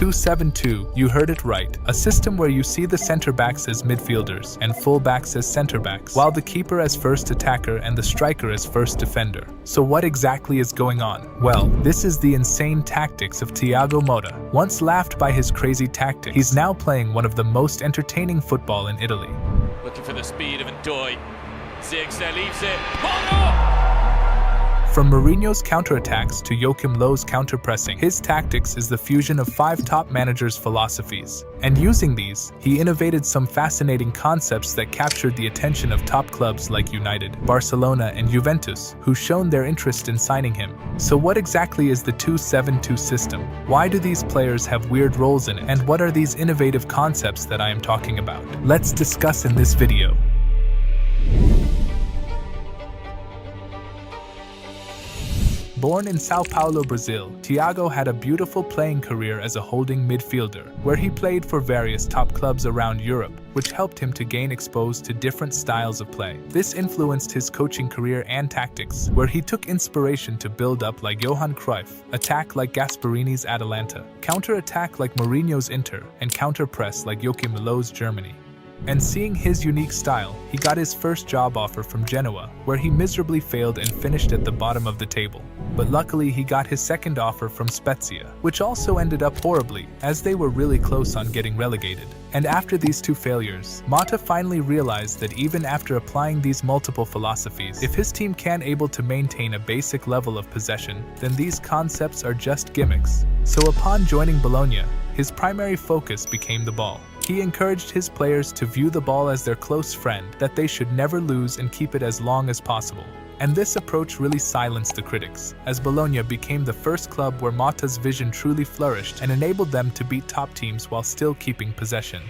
2-7-2, you heard it right. A system where you see the center backs as midfielders and full backs as center backs, while the keeper as first attacker and the striker as first defender. So what exactly is going on? Well, this is the insane tactics of Thiago Motta. Once laughed by his crazy tactics, he's now playing one of the most entertaining football in Italy. Looking for the speed of Ndoye. Zirkzee leaves it. Motta! From Mourinho's counterattacks to Joachim Löw's counter-pressing, his tactics is the fusion of 5 top managers' philosophies. And using these, he innovated some fascinating concepts that captured the attention of top clubs like United, Barcelona, and Juventus, who shown their interest in signing him. So what exactly is the 2-7-2 system? Why do these players have weird roles in it? And what are these innovative concepts that I am talking about? Let's discuss in this video. Born in Sao Paulo, Brazil, Thiago had a beautiful playing career as a holding midfielder, where he played for various top clubs around Europe, which helped him to gain exposed to different styles of play. This influenced his coaching career and tactics, where he took inspiration to build up like Johan Cruyff, attack like Gasperini's Atalanta, counter-attack like Mourinho's Inter, and counter-press like Joachim Löw's Germany. And seeing his unique style, he got his first job offer from Genoa, where he miserably failed and finished at the bottom of the table. But luckily he got his second offer from Spezia, which also ended up horribly, as they were really close on getting relegated. And after these 2 failures, Motta finally realized that even after applying these multiple philosophies, if his team can't able to maintain a basic level of possession, then these concepts are just gimmicks. So upon joining Bologna, his primary focus became the ball. He encouraged his players to view the ball as their close friend, that they should never lose and keep it as long as possible. And this approach really silenced the critics, as Bologna became the first club where Motta's vision truly flourished and enabled them to beat top teams while still keeping possession.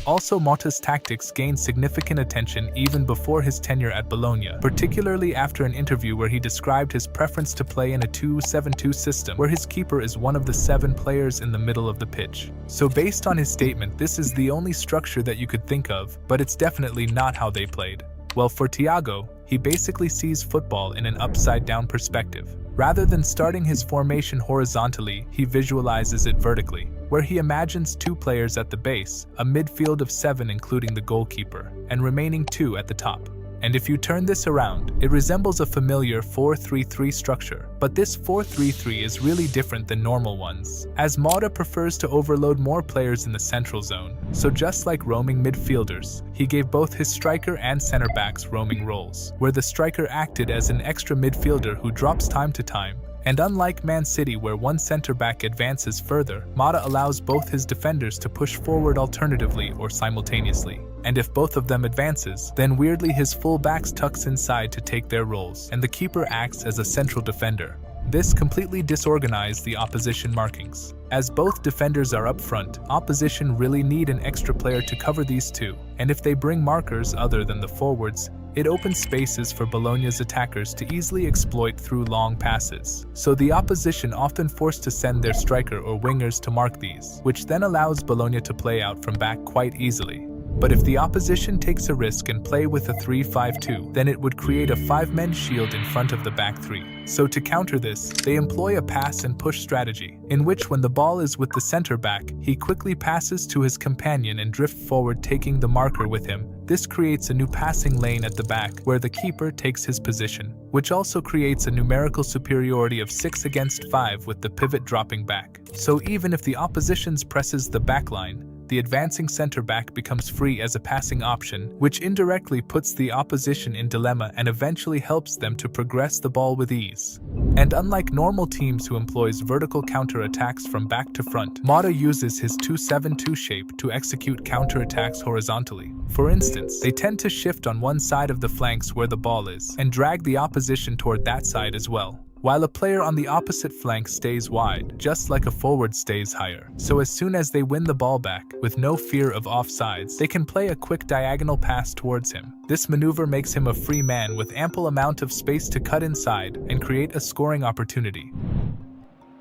Also, Motta's tactics gained significant attention even before his tenure at Bologna, particularly after an interview where he described his preference to play in a 2-7-2 system, where his keeper is one of the 7 players in the middle of the pitch. So based on his statement, this is the only structure that you could think of, but it's definitely not how they played. Well, for Thiago, he basically sees football in an upside-down perspective. Rather than starting his formation horizontally, he visualizes it vertically, where he imagines 2 players at the base, a midfield of 7 including the goalkeeper, and remaining 2 at the top. And if you turn this around, it resembles a familiar 4-3-3 structure. But this 4-3-3 is really different than normal ones, as Motta prefers to overload more players in the central zone. So just like roaming midfielders, he gave both his striker and center backs roaming roles, where the striker acted as an extra midfielder who drops time to time. And unlike Man City, where one center-back advances further, Motta allows both his defenders to push forward alternatively or simultaneously. And if both of them advances, then weirdly his full-backs tucks inside to take their roles, and the keeper acts as a central defender. This completely disorganized the opposition markings. As both defenders are up front, opposition really need an extra player to cover these 2. And if they bring markers other than the forwards, it opens spaces for Bologna's attackers to easily exploit through long passes. So the opposition often forced to send their striker or wingers to mark these, which then allows Bologna to play out from back quite easily. But if the opposition takes a risk and play with a 3-5-2, then it would create a 5-man shield in front of the back 3. So to counter this, they employ a pass and push strategy, in which when the ball is with the center back, he quickly passes to his companion and drift forward, taking the marker with him. This creates a new passing lane at the back, where the keeper takes his position, which also creates a numerical superiority of 6 against 5 with the pivot dropping back. So even if the opposition's presses the back line, the advancing center-back becomes free as a passing option, which indirectly puts the opposition in dilemma and eventually helps them to progress the ball with ease. And unlike normal teams who employs vertical counter-attacks from back to front, Motta uses his 2-7-2 shape to execute counter-attacks horizontally. For instance, they tend to shift on one side of the flanks where the ball is, and drag the opposition toward that side as well, while a player on the opposite flank stays wide, just like a forward stays higher. So as soon as they win the ball back, with no fear of offsides, they can play a quick diagonal pass towards him. This maneuver makes him a free man with ample amount of space to cut inside and create a scoring opportunity.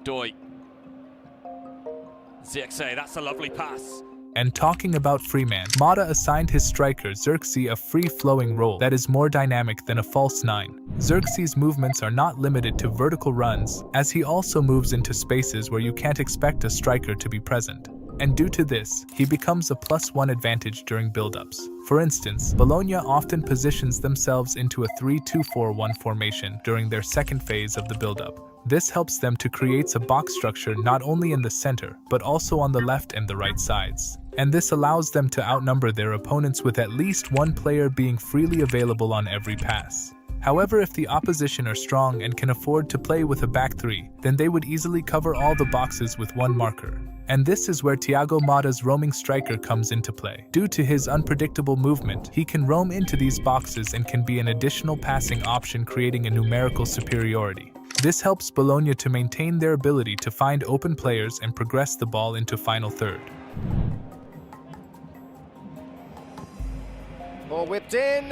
Ndoye. Zirkzee, that's a lovely pass. And talking about Freeman, Mota assigned his striker Xerxes a free-flowing role that is more dynamic than a false 9. Xerxes' movements are not limited to vertical runs, as he also moves into spaces where you can't expect a striker to be present. And due to this, he becomes a +1 advantage during build-ups. For instance, Bologna often positions themselves into a 3-2-4-1 formation during their second phase of the build-up. This helps them to create a box structure not only in the center, but also on the left and the right sides. And this allows them to outnumber their opponents with at least one player being freely available on every pass. However, if the opposition are strong and can afford to play with a back 3, then they would easily cover all the boxes with one marker. And this is where Thiago Motta's roaming striker comes into play. Due to his unpredictable movement, he can roam into these boxes and can be an additional passing option, creating a numerical superiority. This helps Bologna to maintain their ability to find open players and progress the ball into final third. Ball whipped in.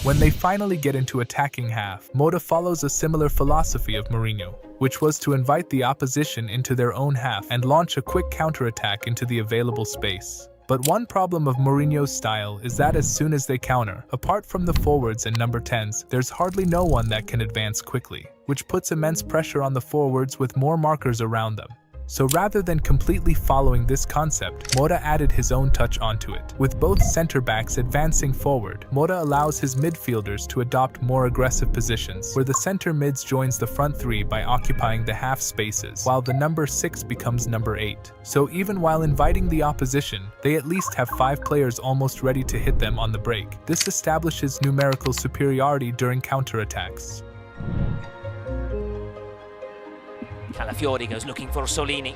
When they finally get into attacking half, Motta follows a similar philosophy of Mourinho, which was to invite the opposition into their own half and launch a quick counterattack into the available space. But one problem of Mourinho's style is that as soon as they counter, apart from the forwards and number 10s, there's hardly no one that can advance quickly, which puts immense pressure on the forwards with more markers around them. So rather than completely following this concept, Motta added his own touch onto it. With both center-backs advancing forward, Motta allows his midfielders to adopt more aggressive positions, where the center mids joins the front 3 by occupying the half spaces, while the number 6 becomes number 8. So even while inviting the opposition, they at least have 5 players almost ready to hit them on the break. This establishes numerical superiority during counterattacks. Calafiori goes looking for Solini.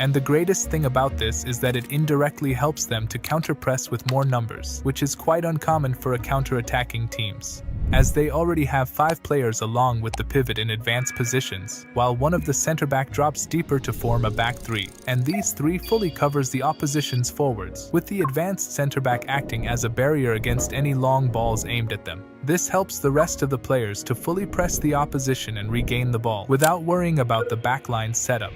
And the greatest thing about this is that it indirectly helps them to counter-press with more numbers, which is quite uncommon for a counter-attacking teams, as they already have 5 players along with the pivot in advanced positions, while one of the center-back drops deeper to form a back 3, and these 3 fully covers the opposition's forwards, with the advanced center-back acting as a barrier against any long balls aimed at them. This helps the rest of the players to fully press the opposition and regain the ball, without worrying about the backline setup.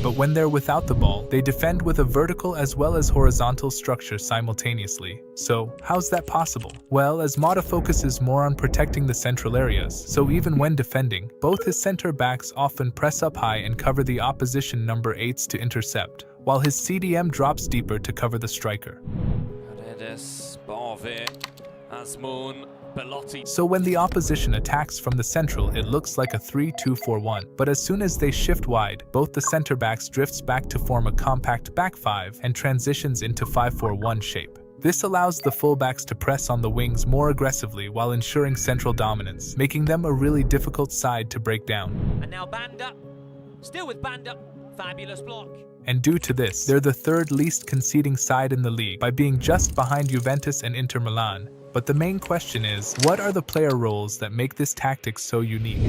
But when they're without the ball, they defend with a vertical as well as horizontal structure simultaneously. So, how's that possible? Well, as Motta focuses more on protecting the central areas, so even when defending, both his center backs often press up high and cover the opposition number 8s to intercept, while his CDM drops deeper to cover the striker. So when the opposition attacks from the central, it looks like a 3-2-4-1, but as soon as they shift wide, both the center backs drifts back to form a compact back 5 and transitions into 5-4-1 shape. This allows the fullbacks to press on the wings more aggressively while ensuring central dominance, making them a really difficult side to break down. And now Banda, still with Banda, fabulous block. And due to this, they're the 3rd least conceding side in the league by being just behind Juventus and Inter Milan. But the main question is, what are the player roles that make this tactic so unique?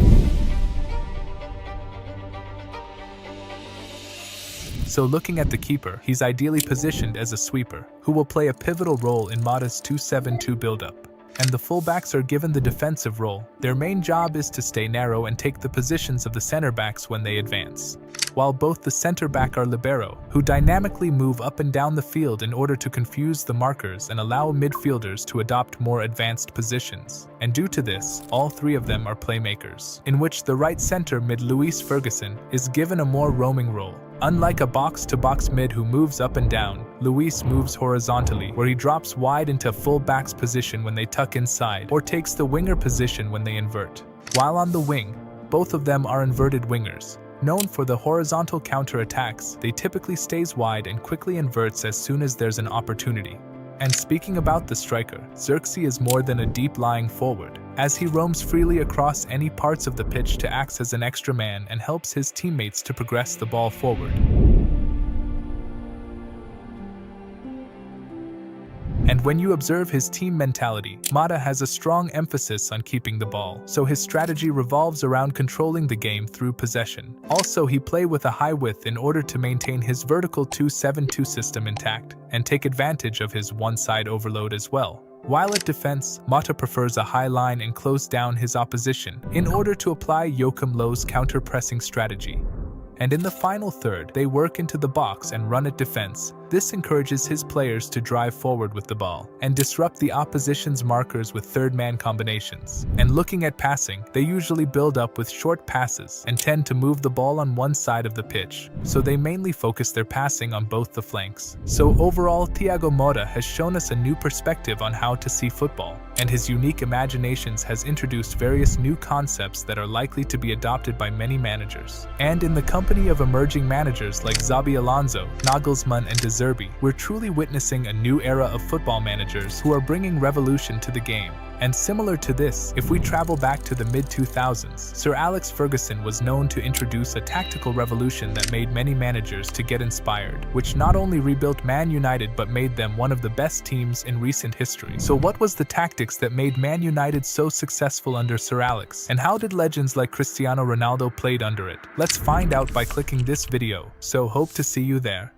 So looking at the keeper, he's ideally positioned as a sweeper, who will play a pivotal role in Motta's 2-7-2 build-up. And the fullbacks are given the defensive role. Their main job is to stay narrow and take the positions of the center backs when they advance, while both the center back are libero, who dynamically move up and down the field in order to confuse the markers and allow midfielders to adopt more advanced positions. And due to this, all 3 of them are playmakers, in which the right center mid Luis Ferguson is given a more roaming role. Unlike a box-to-box mid who moves up and down, Luis moves horizontally, where he drops wide into full-back's position when they tuck inside, or takes the winger position when they invert. While on the wing, both of them are inverted wingers. Known for the horizontal counter-attacks, they typically stays wide and quickly inverts as soon as there's an opportunity. And speaking about the striker, Xerxes is more than a deep-lying forward, as he roams freely across any parts of the pitch to act as an extra man and helps his teammates to progress the ball forward. And when you observe his team mentality, Motta has a strong emphasis on keeping the ball, so his strategy revolves around controlling the game through possession. Also, he plays with a high width in order to maintain his vertical 2-7-2 system intact, and take advantage of his one-side overload as well. While at defense, Mota prefers a high line and close down his opposition in order to apply Joachim Löw's counter-pressing strategy. And in the final third, they work into the box and run at defense. This encourages his players to drive forward with the ball and disrupt the opposition's markers with third-man combinations. And looking at passing, they usually build up with short passes and tend to move the ball on one side of the pitch, so they mainly focus their passing on both the flanks. So overall, Thiago Motta has shown us a new perspective on how to see football, and his unique imaginations has introduced various new concepts that are likely to be adopted by many managers. And in the company of emerging managers like Xabi Alonso, Nagelsmann, and De Zerbi, we're truly witnessing a new era of football managers who are bringing revolution to the game. And similar to this, if we travel back to the mid-2000s, Sir Alex Ferguson was known to introduce a tactical revolution that made many managers to get inspired, which not only rebuilt Man United but made them one of the best teams in recent history. So what was the tactics that made Man United so successful under Sir Alex? And how did legends like Cristiano Ronaldo played under it? Let's find out by clicking this video, so hope to see you there.